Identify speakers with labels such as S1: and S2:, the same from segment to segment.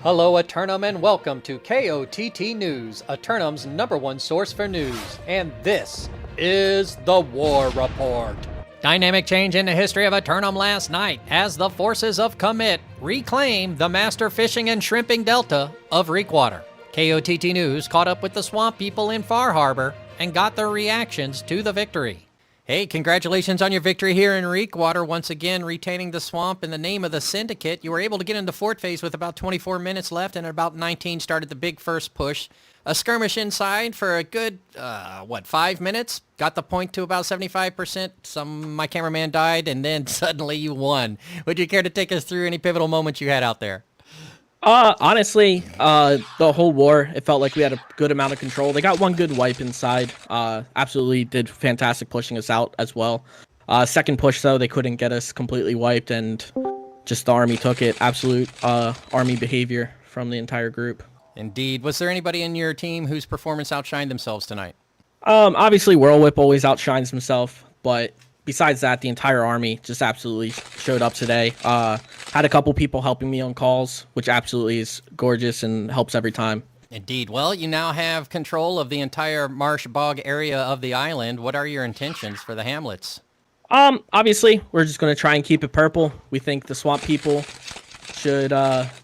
S1: Hello, Eternum, and welcome to KOTT News, Eternum's #1 source for news. And this is the War Report. Dynamic change in the history of Eternum last night as the forces of Commit reclaim the master fishing and shrimping delta of Reekwater. KOTT News caught up with the swamp people in Far Harbor and got their reactions to the victory. Hey, congratulations on your victory here in Reekwater, once again retaining the swamp in the name of the Syndicate. You were able to get into fort phase with about 24 minutes left, and at about 19 started the big first push. A skirmish inside for a good, 5 minutes? Got the point to about 75%. My cameraman died, and then suddenly you won. Would you care to take us through any pivotal moments you had out there?
S2: Honestly, the whole war, it felt like we had a good amount of control. They got one good wipe inside. Absolutely did fantastic pushing us out as well. Second push, though, they couldn't get us completely wiped, and just the army took it. Absolute army behavior from the entire group.
S1: Indeed. Was there anybody in your team whose performance outshined themselves tonight?
S2: Obviously, Whirlwhip always outshines himself, but besides that, the entire army just absolutely showed up today. Had a couple people helping me on calls, which absolutely is gorgeous and helps every time.
S1: Indeed. Well, you now have control of the entire marsh bog area of the island. What are your intentions for the hamlets?
S2: Obviously, we're just going to try and keep it purple. We think the swamp people should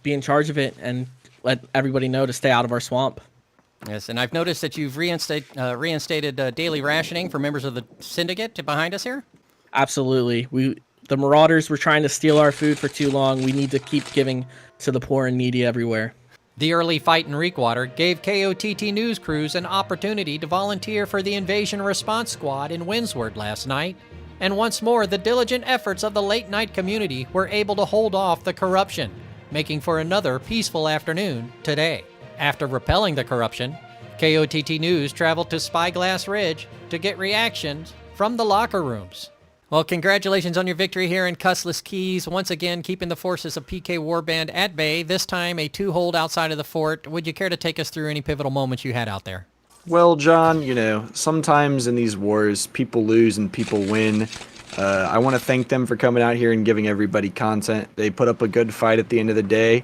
S2: be in charge of it and let everybody know to stay out of our swamp.
S1: Yes, and I've noticed that you've reinstated daily rationing for members of the Syndicate behind us here?
S2: Absolutely. The Marauders were trying to steal our food for too long. We need to keep giving to the poor and needy everywhere.
S1: The early fight in Reekwater gave KOTT news crews an opportunity to volunteer for the Invasion Response Squad in Windsward last night. And once more, the diligent efforts of the late-night community were able to hold off the corruption, making for another peaceful afternoon today. After repelling the corruption, KOTT News traveled to Spyglass Ridge to get reactions from the locker rooms. Well, congratulations on your victory here in Custless Keys, once again keeping the forces of PK Warband at bay, this time a 2-hold outside of the fort. Would you care to take us through any pivotal moments you had out there?
S3: Well, John, sometimes in these wars, people lose and people win. I want to thank them for coming out here and giving everybody content. They put up a good fight at the end of the day.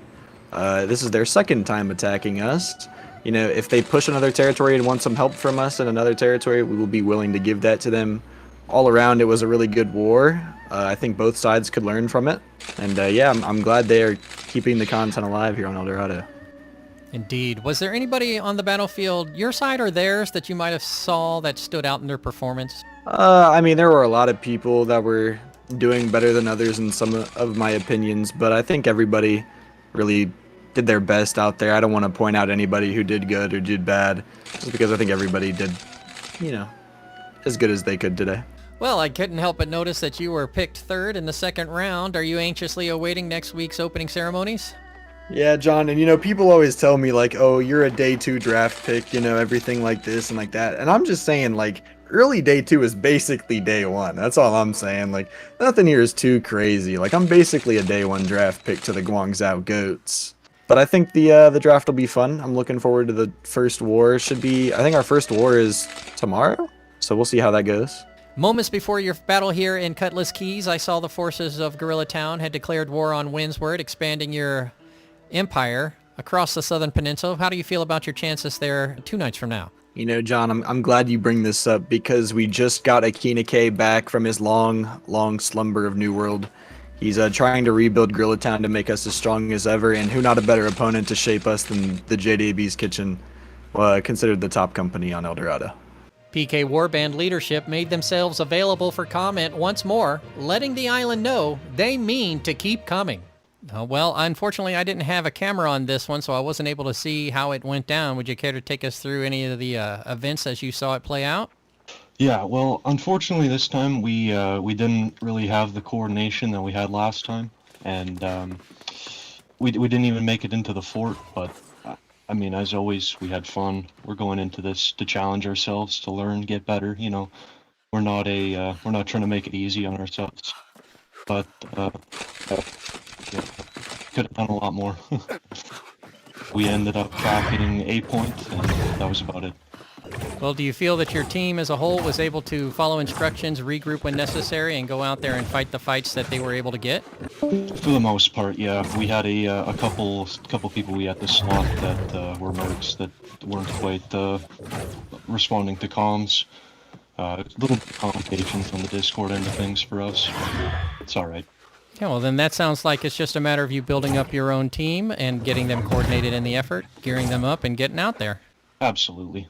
S3: This is their second time attacking us. If they push another territory and want some help from us in another territory, we will be willing to give that to them. All around, it was a really good war. I think both sides could learn from it. And I'm glad they are keeping the content alive here on El Dorado.
S1: Indeed. Was there anybody on the battlefield, your side or theirs, that you might have saw that stood out in their performance?
S3: There were a lot of people that were doing better than others in some of my opinions, but I think everybody really did their best out there. I don't want to point out anybody who did good or did bad, just because I think everybody did, as good as they could today.
S1: Well, I couldn't help but notice that you were picked third in the second round. Are you anxiously awaiting next week's opening ceremonies?
S3: Yeah, John, and people always tell me, like, oh, you're a day 2 draft pick, everything like this and like that. And I'm just saying, like, early day 2 is basically day 1. That's all I'm saying. Like, nothing here is too crazy. Like, I'm basically a day 1 draft pick to the Guangzhou Goats. But I think the draft will be fun. I'm looking forward to the first war. I think our first war is tomorrow, so we'll see how that goes.
S1: Moments before your battle here in Cutlass Keys, I saw the forces of Gorilla Town had declared war on Windsward, expanding your empire across the southern peninsula. How do you feel about your chances there 2 nights from now?
S3: John, I'm glad you bring this up because we just got Akina K back from his long slumber of New World. He's trying to rebuild Gorilla Town to make us as strong as ever, and who not a better opponent to shape us than the JDB's Kitchen, considered the top company on El Dorado.
S1: PK Warband leadership made themselves available for comment once more, letting the island know they mean to keep coming. Well, unfortunately, I didn't have a camera on this one, so I wasn't able to see how it went down. Would you care to take us through any of the events as you saw it play out?
S4: Yeah, well, unfortunately, this time we didn't really have the coordination that we had last time, and we didn't even make it into the fort. But as always, we had fun. We're going into this to challenge ourselves, to learn, get better. We're not trying to make it easy on ourselves, but could have done a lot more. We ended up tracking a point, and that was about it.
S1: Well, do you feel that your team as a whole was able to follow instructions, regroup when necessary, and go out there and fight the fights that they were able to get?
S4: For the most part, yeah. We had a couple people we had to slot that were mercs that weren't quite responding to comms. Little complications on the Discord end of things for us. It's all right.
S1: Yeah, well, then that sounds like it's just a matter of you building up your own team and getting them coordinated in the effort, gearing them up, and getting out there.
S4: Absolutely.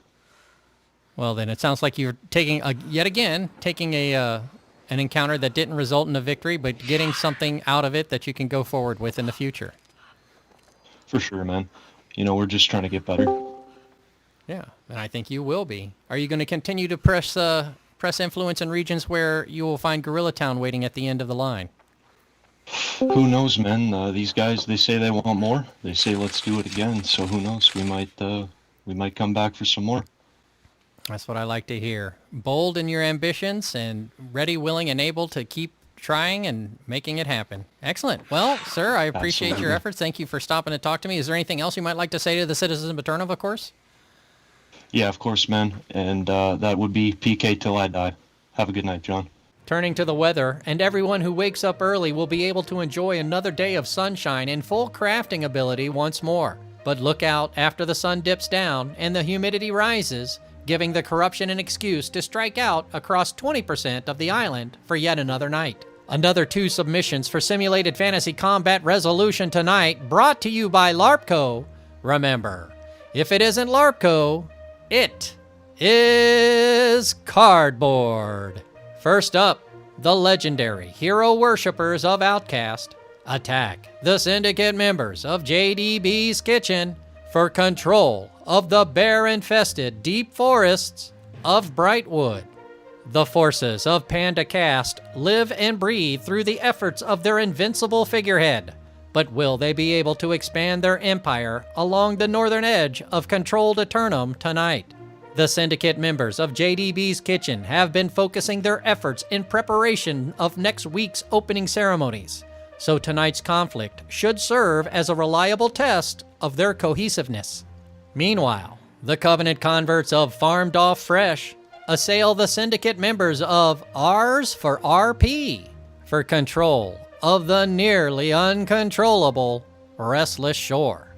S1: Well, then it sounds like you're taking, yet again, taking an encounter that didn't result in a victory, but getting something out of it that you can go forward with in the future.
S4: For sure, man. You know, we're just trying to get better.
S1: Yeah, and I think you will be. Are you going to continue to press influence in regions where you will find Gorilla Town waiting at the end of the line?
S4: Who knows, man? These guys, they say they want more. They say let's do it again. So who knows? We might come back for some more.
S1: That's what I like to hear. Bold in your ambitions and ready, willing, and able to keep trying and making it happen. Excellent. Well, sir, I appreciate your
S4: Absolutely.
S1: efforts. Thank you for stopping to talk to me. Is there anything else you might like to say to the citizens of Maternum, of course?
S4: Yeah, of course, man. And that would be PK till I die. Have a good night, John.
S1: Turning to the weather, and everyone who wakes up early will be able to enjoy another day of sunshine and full crafting ability once more. But look out after the sun dips down and the humidity rises, giving the corruption an excuse to strike out across 20% of the island for yet another night. Another 2 submissions for Simulated Fantasy Combat Resolution tonight, brought to you by LARPCO. Remember, if it isn't LARPCO, it is cardboard. First up, the legendary hero worshippers of Outcast attack the syndicate members of JDB's Kitchen for control of the bear-infested deep forests of Brightwood. The forces of Panda Cast live and breathe through the efforts of their invincible figurehead, but will they be able to expand their empire along the northern edge of controlled Eternum tonight? The syndicate members of JDB's Kitchen have been focusing their efforts in preparation of next week's opening ceremonies, so tonight's conflict should serve as a reliable test of their cohesiveness. Meanwhile, the Covenant converts of Farmed Off Fresh assail the syndicate members of R's for RP for control of the nearly uncontrollable Restless Shore.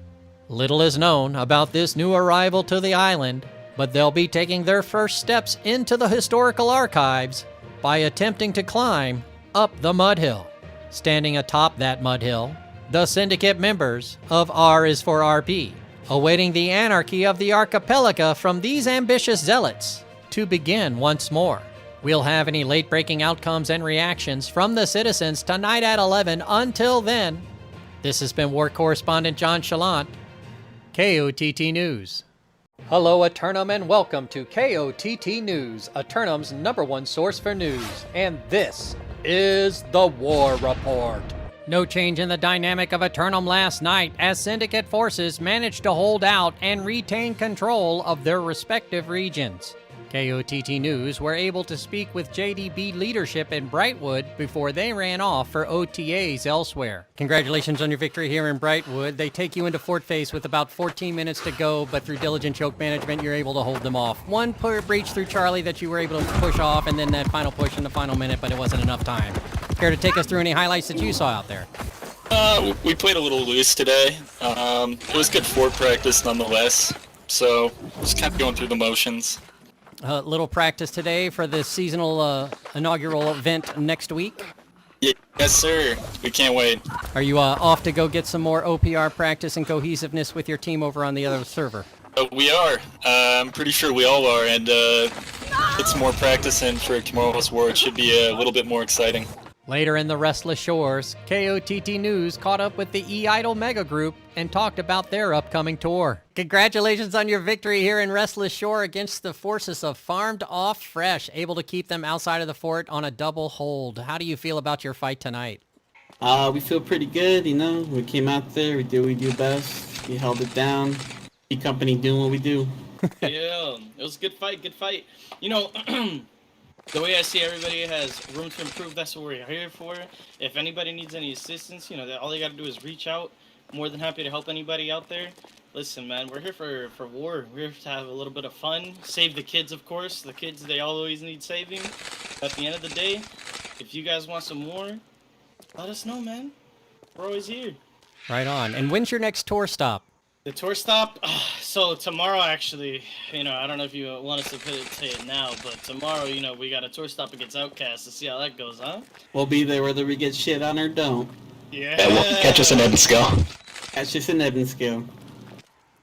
S1: Little is known about this new arrival to the island, but they'll be taking their first steps into the historical archives by attempting to climb up the mud hill. Standing atop that mud hill, the syndicate members of R is for RP, awaiting the anarchy of the archipelago from these ambitious zealots to begin once more. We'll have any late-breaking outcomes and reactions from the citizens tonight at 11. Until then, this has been War Correspondent JChalant, KOTT News. Hello, Eternum, and welcome to KOTT News, Eternum's #1 source for news. And this is the War Report. No change in the dynamic of Eternum last night as Syndicate forces managed to hold out and retain control of their respective regions. KOTT News were able to speak with JDB leadership in Brightwood before they ran off for OTAs elsewhere. Congratulations on your victory here in Brightwood. They take you into Fort Face with about 14 minutes to go, but through diligent choke management, you're able to hold them off. One breach through Charlie that you were able to push off, and then that final push in the final minute, but it wasn't enough time. Care to take us through any highlights that you saw out there?
S5: We played a little loose today. It was good fort practice nonetheless, so just kind of going through the motions.
S1: A little practice today for the seasonal inaugural event next week.
S5: Yes, sir. We can't wait.
S1: Are you off to go get some more OPR practice and cohesiveness with your team over on the other server?
S5: We are. I'm pretty sure we all are, and put some more practice in for tomorrow's war. It should be a little bit more exciting.
S1: Later in the Restless Shores, KOTT News caught up with the E-Idol Mega Group and talked about their upcoming tour. Congratulations on your victory here in Restless Shore against the forces of Farmed Off Fresh, able to keep them outside of the fort on a double hold. How do you feel about your fight tonight?
S6: We feel pretty good, you know. We came out there, we did what we do best. We held it down. Keep company doing what we do.
S7: Yeah, it was a good fight, good fight. You know, the way I see everybody has room to improve, that's what we're here for. If anybody needs any assistance, you know, all they got to do is reach out. More than happy to help anybody out there. Listen, man, we're here for war. We're here to have a little bit of fun. Save the kids, of course. The kids, they always need saving. At the end of the day, if you guys want some more, let us know, man. We're always here.
S1: Right on. And when's your next tour stop?
S7: The tour stop? So tomorrow, actually, I don't know if you want us to say it now, but tomorrow, we got a tour stop against Outcast to see how that goes, huh?
S6: We'll be there whether we get shit on or don't.
S7: Yeah.
S5: Well, catch us in Ebenskill.
S6: That's just an Ebenskill.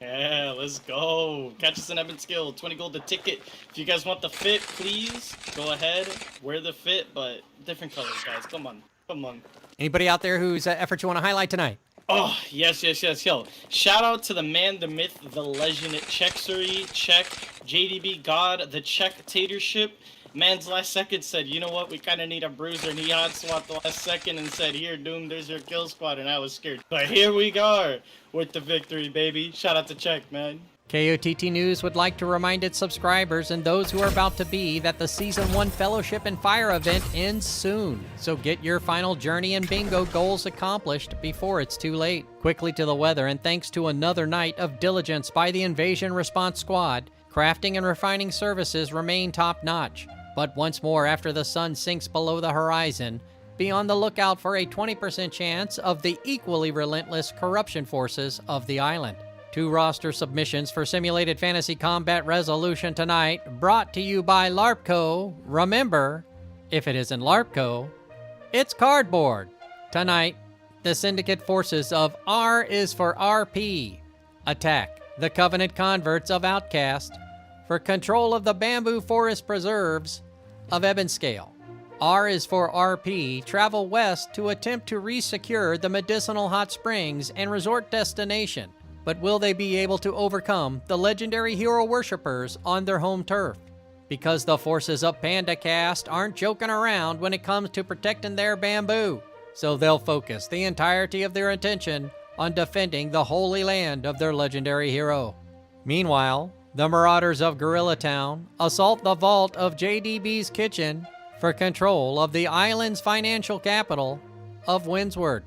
S7: Yeah, let's go. Catch us in Ebenskill. 20 gold a ticket. If you guys want the fit, please go ahead. Wear the fit, but different colors, guys. Come on.
S1: Anybody out there whose effort you want to highlight tonight?
S7: Oh, yes. Yo, shout out to the man, the myth, the legend, Chexery, Check, JDB God, the Check-tatorship. Man's last second said, you know what, we kind of need a bruiser, and he hot swapped the last second and said, here, Doom, there's your kill squad, and I was scared. But here we are with the victory, baby. Shout out to Check, man.
S1: KOTT News would like to remind its subscribers and those who are about to be that the Season 1 Fellowship and Fire event ends soon. So get your final journey and bingo goals accomplished before it's too late. Quickly to the weather, and thanks to another night of diligence by the Invasion Response Squad, crafting and refining services remain top-notch. But once more, after the sun sinks below the horizon, be on the lookout for a 20% chance of the equally relentless corruption forces of the island. 2 roster submissions for Simulated Fantasy Combat Resolution tonight, brought to you by LARPco. Remember, if it isn't LARPco, it's cardboard. Tonight, the Syndicate forces of R is for RP attack the Covenant converts of Outcast for control of the bamboo forest preserves of Ebenskill. R is for RP travel west to attempt to resecure the medicinal hot springs and resort destination. But will they be able to overcome the legendary hero worshippers on their home turf? Because the forces of PandaCast aren't joking around when it comes to protecting their bamboo. So they'll focus the entirety of their attention on defending the holy land of their legendary hero. Meanwhile, the Marauders of Gorilla Town assault the vault of JDB's kitchen for control of the island's financial capital of Windsward.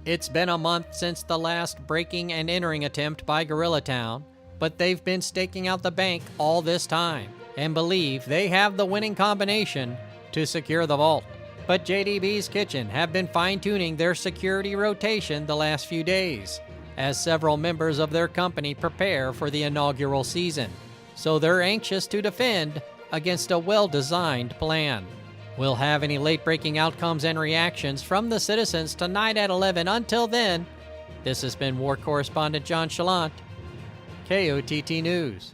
S1: It's been a month since the last breaking and entering attempt by Gorilla Town, but they've been staking out the bank all this time and believe they have the winning combination to secure the vault. But JDB's Kitchen have been fine-tuning their security rotation the last few days, as several members of their company prepare for the inaugural season. So they're anxious to defend against a well-designed plan. We'll have any late-breaking outcomes and reactions from the citizens tonight at 11. Until then, this has been War Correspondent JChalant, KOTT News.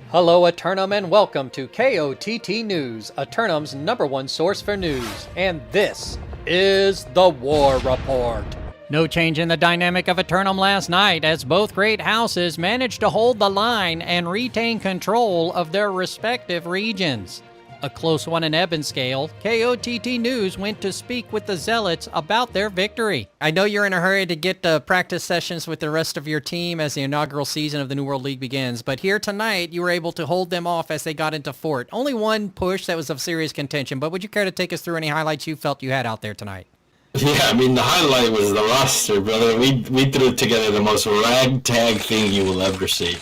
S1: Hello, Eternum, and welcome to KOTT News, Eternum's #1 source for news. And this is the War Report. No change in the dynamic of Eternum last night, as both great houses managed to hold the line and retain control of their respective regions. A close one in Ebenskill, KOTT News went to speak with the Zealots about their victory. I know you're in a hurry to get practice sessions with the rest of your team as the inaugural season of the New World League begins, but here tonight you were able to hold them off as they got into fort. Only one push that was of serious contention, but would you care to take us through any highlights you felt you had out there tonight?
S8: Yeah, I mean, the highlight was the roster, brother. We threw together the most ragtag thing you will ever see.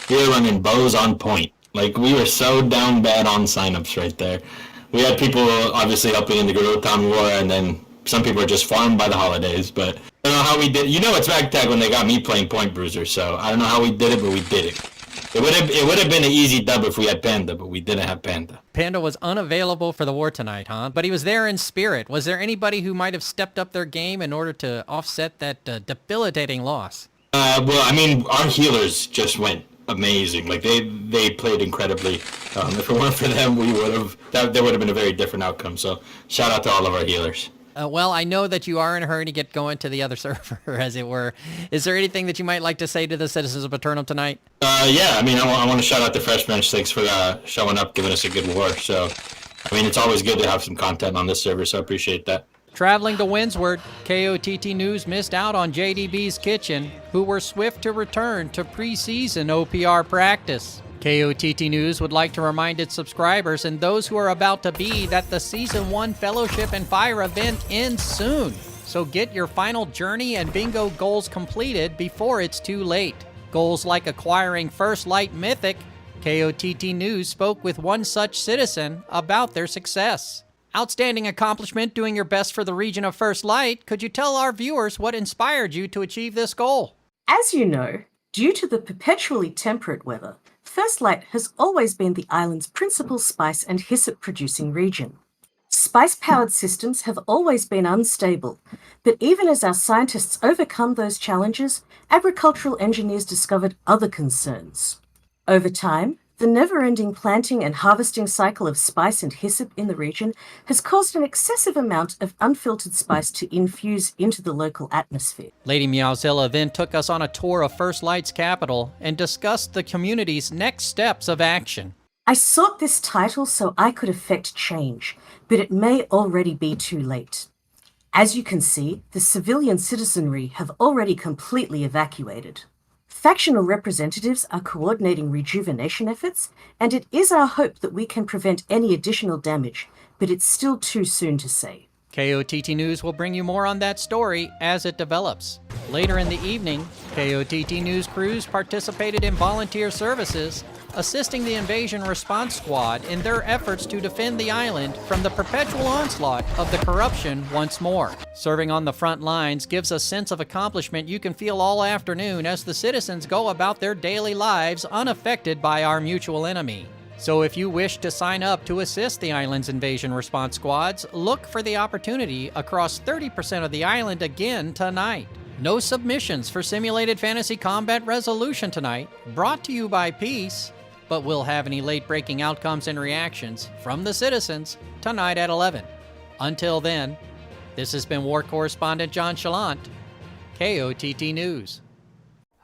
S8: We were running bows on point. Like, we were so down bad on signups right there. We had people obviously helping in the Gorilla Town War, and then some people are just farmed by the holidays, but I don't know how we did. You know it's ragtag when they got me playing Point Bruiser, so I don't know how we did it, but we did it. It would have been an easy dub if we had Panda, but we didn't have Panda.
S1: Panda was unavailable for the war tonight, huh? But he was there in spirit. Was there anybody who might have stepped up their game in order to offset that debilitating loss?
S8: Well, I mean, our healers just went amazing. Like, they played incredibly. If it weren't for them, there would have been a very different outcome. So shout out to all of our healers.
S1: Well, I know that you are in a hurry to get going to the other server, as it were. Is there anything that you might like to say to the citizens of Eternum tonight?
S8: Yeah, I mean, I want to shout out the Fresh Bench. Thanks for showing up, giving us a good war. So, I mean, it's always good to have some content on this server, so I appreciate that.
S1: Traveling to Windsward, KOTT News missed out on JDB's Kitchen, who were swift to return to preseason OPR practice. KOTT News would like to remind its subscribers and those who are about to be that the Season 1 Fellowship and Fire event ends soon. So get your final journey and bingo goals completed before it's too late. Goals like acquiring First Light Mythic. KOTT News spoke with one such citizen about their success. Outstanding accomplishment doing your best for the region of First Light. Could you tell our viewers what inspired you to achieve this goal?
S9: As you know, due to the perpetually temperate weather, First Light has always been the island's principal spice and hyssop-producing region. Spice-powered systems have always been unstable, but even as our scientists overcome those challenges, agricultural engineers discovered other concerns. Over time, the never-ending planting and harvesting cycle of spice and hyssop in the region has caused an excessive amount of unfiltered spice to infuse into the local atmosphere.
S1: Lady Meowzilla then took us on a tour of First Light's capital and discussed the community's next steps of action.
S9: I sought this title so I could effect change, but it may already be too late. As you can see, the civilian citizenry have already completely evacuated. Factional representatives are coordinating rejuvenation efforts, and it is our hope that we can prevent any additional damage, but it's still too soon to say.
S1: KOTT News will bring you more on that story as it develops. Later in the evening, KOTT News crews participated in volunteer services, assisting the Invasion Response Squad in their efforts to defend the island from the perpetual onslaught of the corruption once more. Serving on the front lines gives a sense of accomplishment you can feel all afternoon as the citizens go about their daily lives unaffected by our mutual enemy. So if you wish to sign up to assist the island's invasion response squads, look for the opportunity across 30% of the island again tonight. No submissions for Simulated Fantasy Combat Resolution tonight, brought to you by Peace, but we'll have any late-breaking outcomes and reactions from the citizens tonight at 11. Until then, this has been War Correspondent JChalant, KOTT News.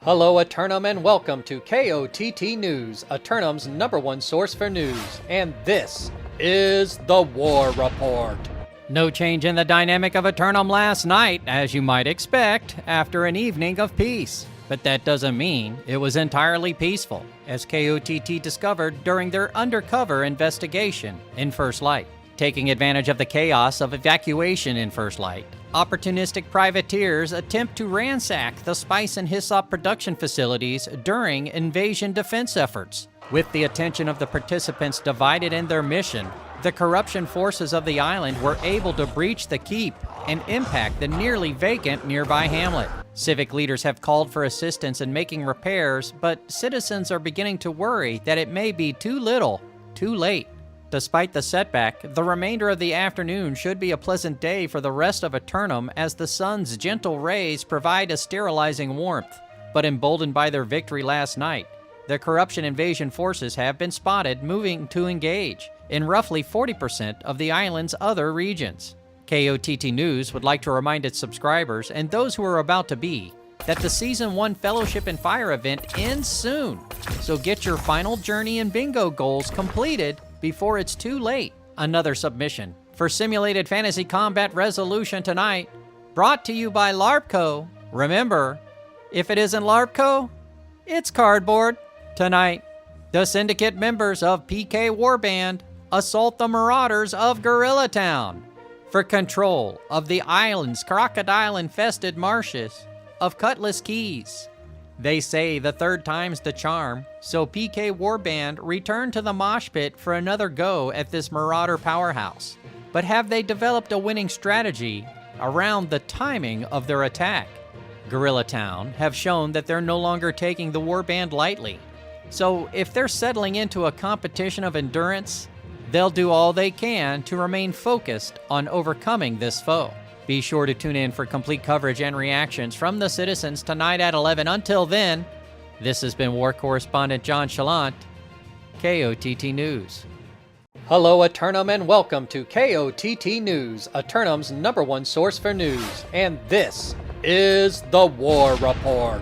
S1: Hello, Eternum, and welcome to KOTT News, Eternum's #1 source for news, and this is the War Report. No change in the dynamic of Eternum last night, as you might expect, after an evening of peace. But that doesn't mean it was entirely peaceful, as KOTT discovered during their undercover investigation in First Light. Taking advantage of the chaos of evacuation in First Light, opportunistic privateers attempt to ransack the spice and hyssop production facilities during invasion defense efforts. With the attention of the participants divided in their mission, the corruption forces of the island were able to breach the keep and impact the nearly vacant nearby hamlet. Civic leaders have called for assistance in making repairs, but citizens are beginning to worry that it may be too little, too late. Despite the setback, the remainder of the afternoon should be a pleasant day for the rest of Eternum as the sun's gentle rays provide a sterilizing warmth. But emboldened by their victory last night, the corruption invasion forces have been spotted moving to engage in roughly 40% of the island's other regions. KOTT News would like to remind its subscribers and those who are about to be that the Season 1 Fellowship and Fire event ends soon, so get your final journey and bingo goals completed before it's too late. Another submission for Simulated Fantasy Combat Resolution tonight, brought to you by LARPco. Remember, if it isn't LARPco, it's cardboard. Tonight, the Syndicate members of PK Warband assault the Marauders of Gorilla Town for control of the island's crocodile-infested marshes of Cutlass Keys. They say the third time's the charm, so PK Warband return to the mosh pit for another go at this Marauder powerhouse. But have they developed a winning strategy around the timing of their attack? Gorilla Town have shown that they're no longer taking the Warband lightly. So if they're settling into a competition of endurance, they'll do all they can to remain focused on overcoming this foe. Be sure to tune in for complete coverage and reactions from the citizens tonight at 11. Until then, this has been War Correspondent JChalant, KOTT News. Hello, Eternum, and welcome to KOTT News, Eternum's #1 source for news, and this is the War Report.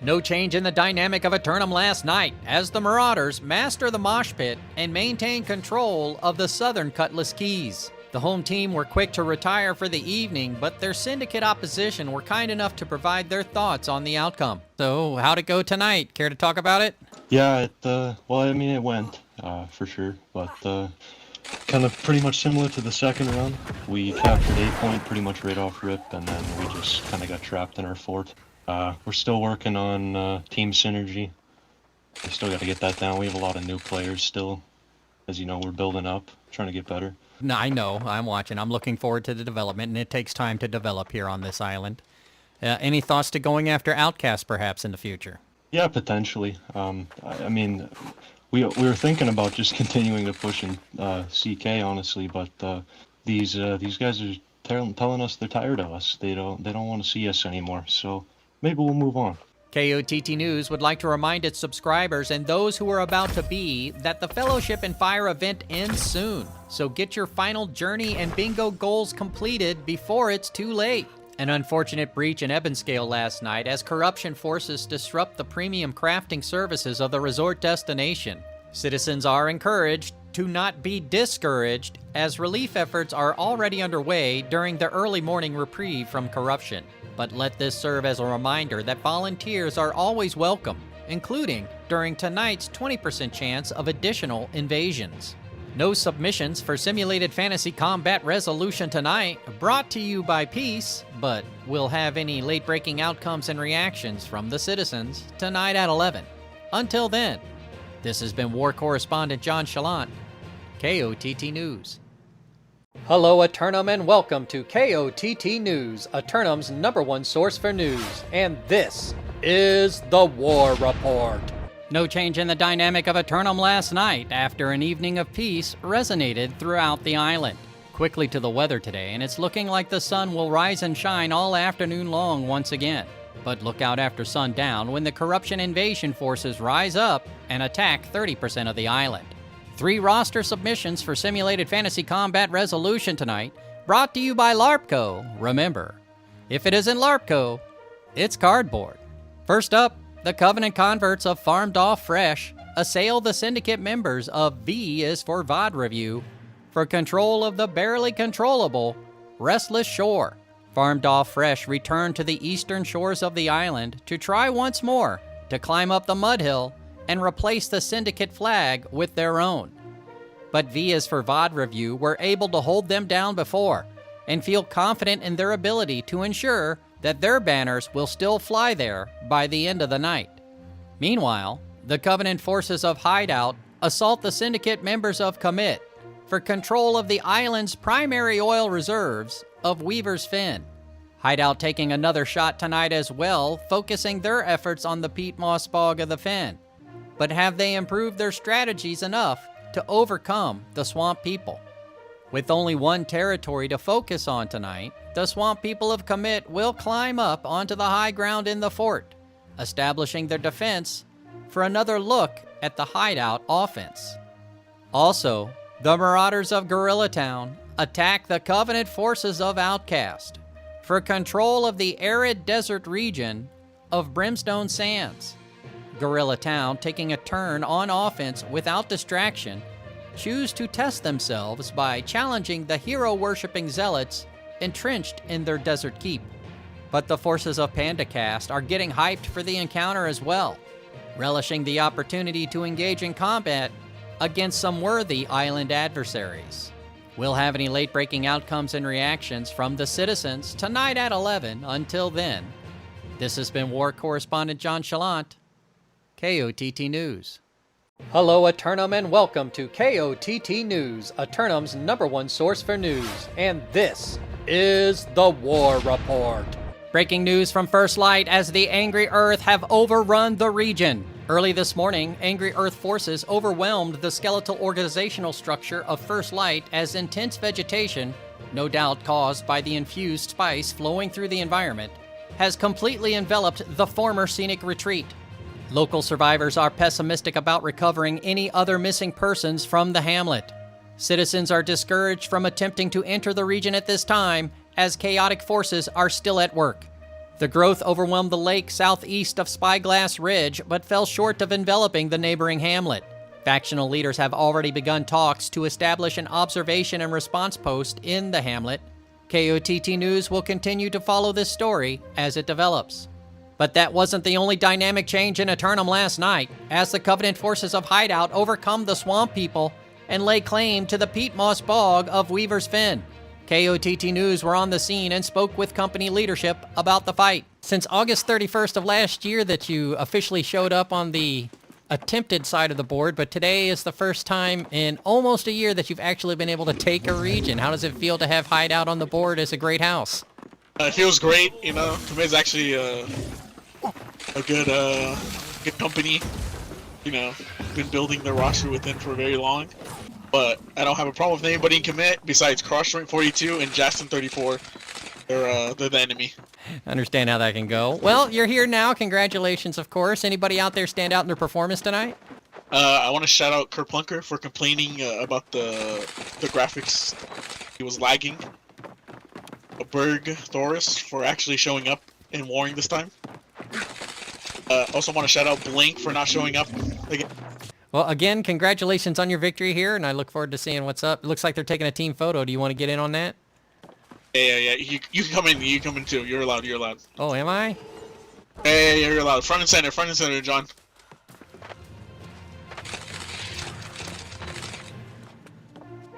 S1: No change in the dynamic of Eternum last night, as the Marauders master the mosh pit and maintain control of the southern Cutlass Keys. The home team were quick to retire for the evening, but their syndicate opposition were kind enough to provide their thoughts on the outcome. So, how'd it go tonight? Care to talk about it?
S4: Yeah, well, I mean, it went, for sure, but, kind of pretty much similar to the second round. We captured 8 point pretty much right off rip, and then we just kind of got trapped in our fort. We're still working on team synergy. We still got to get that down. We have a lot of new players still. As you know, we're building up, trying to get better.
S1: No, I know. I'm watching. I'm looking forward to the development, and it takes time to develop here on this island. Any thoughts to going after Outcast, perhaps, in the future?
S4: Yeah, potentially. I mean, we were thinking about just continuing to push in CK, honestly, but these guys are telling us they're tired of us. They don't want to see us anymore. So maybe we'll move on.
S1: KOTT News would like to remind its subscribers and those who are about to be that the Fellowship and Fire event ends soon. So get your final journey and bingo goals completed before it's too late. An unfortunate breach in Ebonscale last night as corruption forces disrupt the premium crafting services of the resort destination. Citizens are encouraged to not be discouraged as relief efforts are already underway during the early morning reprieve from corruption. But let this serve as a reminder that volunteers are always welcome, including during tonight's 20% chance of additional invasions. No submissions for Simulated Fantasy Combat Resolution tonight, brought to you by Peace, but we'll have any late-breaking outcomes and reactions from the citizens tonight at 11. Until then, this has been War Correspondent JChalant, KOTT News. Hello, Eternum, and welcome to KOTT News, Eternum's #1 source for news. And this is the War Report. No change in the dynamic of Eternum last night after an evening of peace resonated throughout the island. Quickly to the weather today, and it's looking like the sun will rise and shine all afternoon long once again. But look out after sundown when the corruption invasion forces rise up and attack 30% of the island. 3 roster submissions for Simulated Fantasy Combat Resolution tonight, brought to you by LARPCO. Remember, if it isn't LARPCO, it's cardboard. First up, the Covenant converts of Farmed Off Fresh assail the Syndicate members of V is for VOD Review for control of the barely controllable Restless Shore. Farmed Off Fresh return to the eastern shores of the island to try once more to climb up the mud hill and replace the Syndicate flag with their own. But V is for VOD Review were able to hold them down before and feel confident in their ability to ensure that their banners will still fly there by the end of the night. Meanwhile, the Covenant forces of Hideout assault the Syndicate members of Commit for control of the island's primary oil reserves of Weaver's Fin. Hideout taking another shot tonight as well, focusing their efforts on the peat moss bog of the Fen. But have they improved their strategies enough to overcome the Swamp People? With only one territory to focus on tonight, the Swamp People of Commit will climb up onto the high ground in the fort, establishing their defense for another look at the Hideout offense. Also, the Marauders of Gorilla Town attack the Covenant forces of Outcast for control of the arid desert region of Brimstone Sands. Gorilla Town, taking a turn on offense without distraction, choose to test themselves by challenging the hero-worshipping zealots entrenched in their desert keep. But the forces of PandaCast are getting hyped for the encounter as well, relishing the opportunity to engage in combat against some worthy island adversaries. We'll have any late-breaking outcomes and reactions from the citizens tonight at 11. Until then, this has been War Correspondent JChalant, KOTT News. Hello, Eternum, and welcome to KOTT News, Eternum's #1 source for news. And this is the War Report. Breaking news from First Light as the Angry Earth have overrun the region. Early this morning, Angry Earth forces overwhelmed the skeletal organizational structure of First Light as intense vegetation, no doubt caused by the infused spice flowing through the environment, has completely enveloped the former scenic retreat. Local survivors are pessimistic about recovering any other missing persons from the hamlet. Citizens are discouraged from attempting to enter the region at this time, as chaotic forces are still at work. The growth overwhelmed the lake southeast of Spyglass Ridge, but fell short of enveloping the neighboring hamlet. Factional leaders have already begun talks to establish an observation and response post in the hamlet. KOTT News will continue to follow this story as it develops. But that wasn't the only dynamic change in Eternum last night, as the Covenant forces of Hideout overcome the Swamp People and lay claim to the peat moss bog of Weaver's Fin. KOTT News were on the scene and spoke with company leadership about the fight. Since August 31st of last year that you officially showed up on the attempted side of the board, but today is the first time in almost a year that you've actually been able to take a region. How does it feel to have Hideout on the board as a great house?
S10: It feels great, you know. It's actually a good company. You know, been building the roster within for very long. But I don't have a problem with anybody in commit besides Crossjoint 42 and Jackson 34. They're the enemy.
S1: I understand how that can go. Well, you're here now. Congratulations, of course. Anybody out there stand out in their performance tonight?
S10: I want to shout out Kurt Plunker for complaining about the graphics. He was lagging. Berg Thoris for actually showing up and warring this time. Also want to shout out Blink for not showing up again.
S1: Well, again, congratulations on your victory here, and I look forward to seeing what's up. It looks like they're taking a team photo. Do you want to get in on that?
S10: Yeah. You can come in. You come in too. You're allowed.
S1: Oh, am I?
S10: Hey, you're allowed. Front and center, John.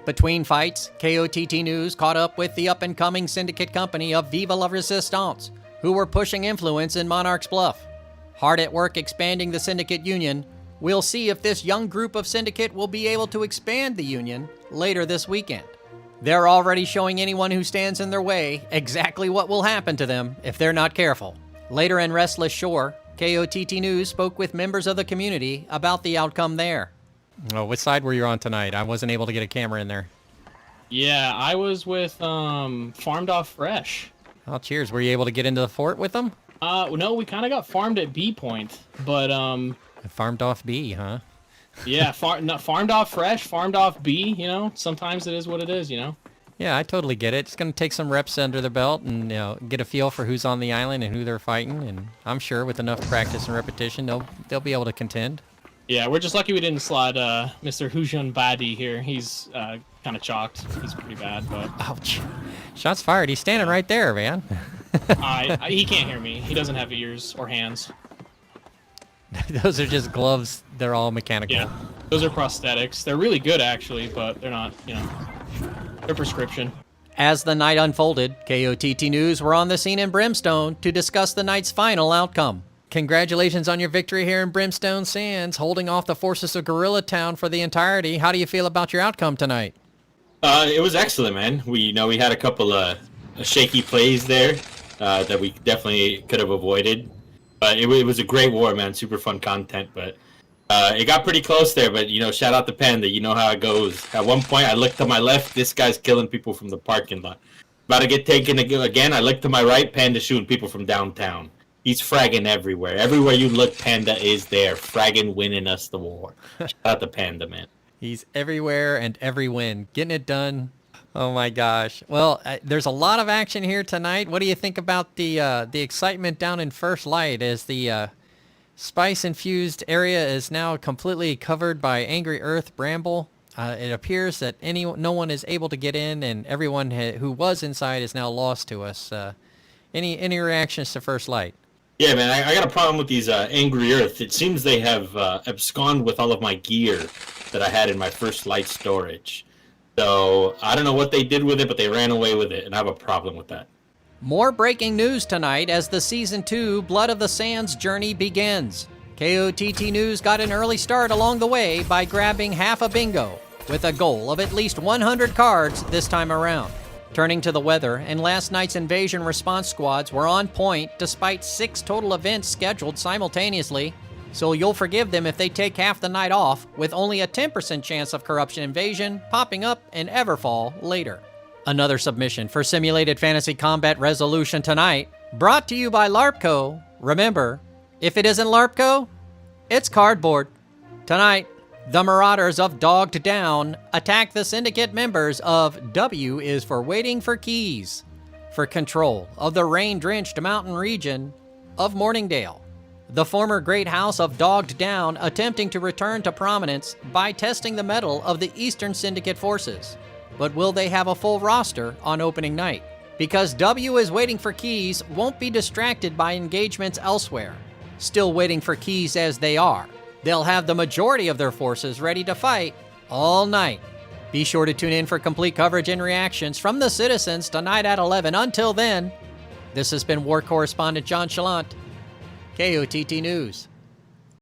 S1: Between fights, KOTT News caught up with the up-and-coming syndicate company of Viva la Resistance, who were pushing influence in Monarch's Bluff. Hard at work expanding the syndicate union, we'll see if this young group of syndicate will be able to expand the union later this weekend. They're already showing anyone who stands in their way exactly what will happen to them if they're not careful. Later in Restless Shore, KOTT News spoke with members of the community about the outcome there. Oh, which side were you on tonight? I wasn't able to get a camera in there.
S11: Yeah, I was with Farmed Off Fresh.
S1: Oh, cheers. Were you able to get into the fort with them?
S11: No, we kind of got farmed at B point, but
S1: Farmed off B, huh?
S11: Yeah, farmed off Fresh, farmed off B. You know, sometimes it is what it is. You know.
S1: Yeah, I totally get it. It's going to take some reps under their belt and get a feel for who's on the island and who they're fighting. And I'm sure with enough practice and repetition, they'll be able to contend.
S11: Yeah, we're just lucky we didn't slide Mr. Hujun Badi here. He's kind of chalked. He's pretty bad, but...
S1: Ouch. Shots fired. He's standing right there, man.
S11: He can't hear me. He doesn't have ears or hands.
S1: Those are just gloves. They're all mechanical.
S11: Yeah, those are prosthetics. They're really good, actually, but they're not, they're prescription.
S1: As the night unfolded, KOTT News were on the scene in Brimstone to discuss the night's final outcome. Congratulations on your victory here in Brimstone Sands, holding off the forces of Gorilla Town for the entirety. How do you feel about your outcome tonight?
S8: It was excellent, man. We had a couple of shaky plays there that we definitely could have avoided. But it was a great war, man. Super fun content. But it got pretty close there. But, shout out to Panda. You know how it goes. At one point, I looked to my left. This guy's killing people from the parking lot. About to get taken again. I looked to my right. Panda shooting people from downtown. He's fragging everywhere. Everywhere you look, Panda is there, fragging, winning us the war. Shout out to Panda, man.
S1: He's everywhere and every win. Getting it done. Oh, my gosh. Well, there's a lot of action here tonight. What do you think about the excitement down in First Light as the spice-infused area is now completely covered by Angry Earth Bramble? It appears that no one is able to get in, and everyone who was inside is now lost to us. Any reactions to First Light?
S8: Yeah, man, I got a problem with these Angry Earth. It seems they have absconded with all of my gear that I had in my First Light storage. So I don't know what they did with it, but they ran away with it, and I have a problem with that.
S1: More breaking news tonight as the Season 2 Blood of the Sands journey begins. KOTT News got an early start along the way by grabbing half a bingo, with a goal of at least 100 cards this time around. Turning to the weather, and last night's invasion response squads were on point despite 6 total events scheduled simultaneously, so you'll forgive them if they take half the night off, with only a 10% chance of corruption invasion popping up in Everfall later. Another submission for Simulated Fantasy Combat Resolution tonight, brought to you by LARPCO. Remember, if it isn't LARPCO, it's cardboard. Tonight, the Marauders of Dogged Down attack the syndicate members of W is for Waiting for Keys for control of the rain-drenched mountain region of Morningdale. The former great house of Dogged Down attempting to return to prominence by testing the mettle of the Eastern Syndicate forces. But will they have a full roster on opening night? Because W is Waiting for Keys won't be distracted by engagements elsewhere. Still waiting for keys as they are. They'll have the majority of their forces ready to fight all night. Be sure to tune in for complete coverage and reactions from the citizens tonight at 11. Until then, this has been War Correspondent JChalant, KOTT News.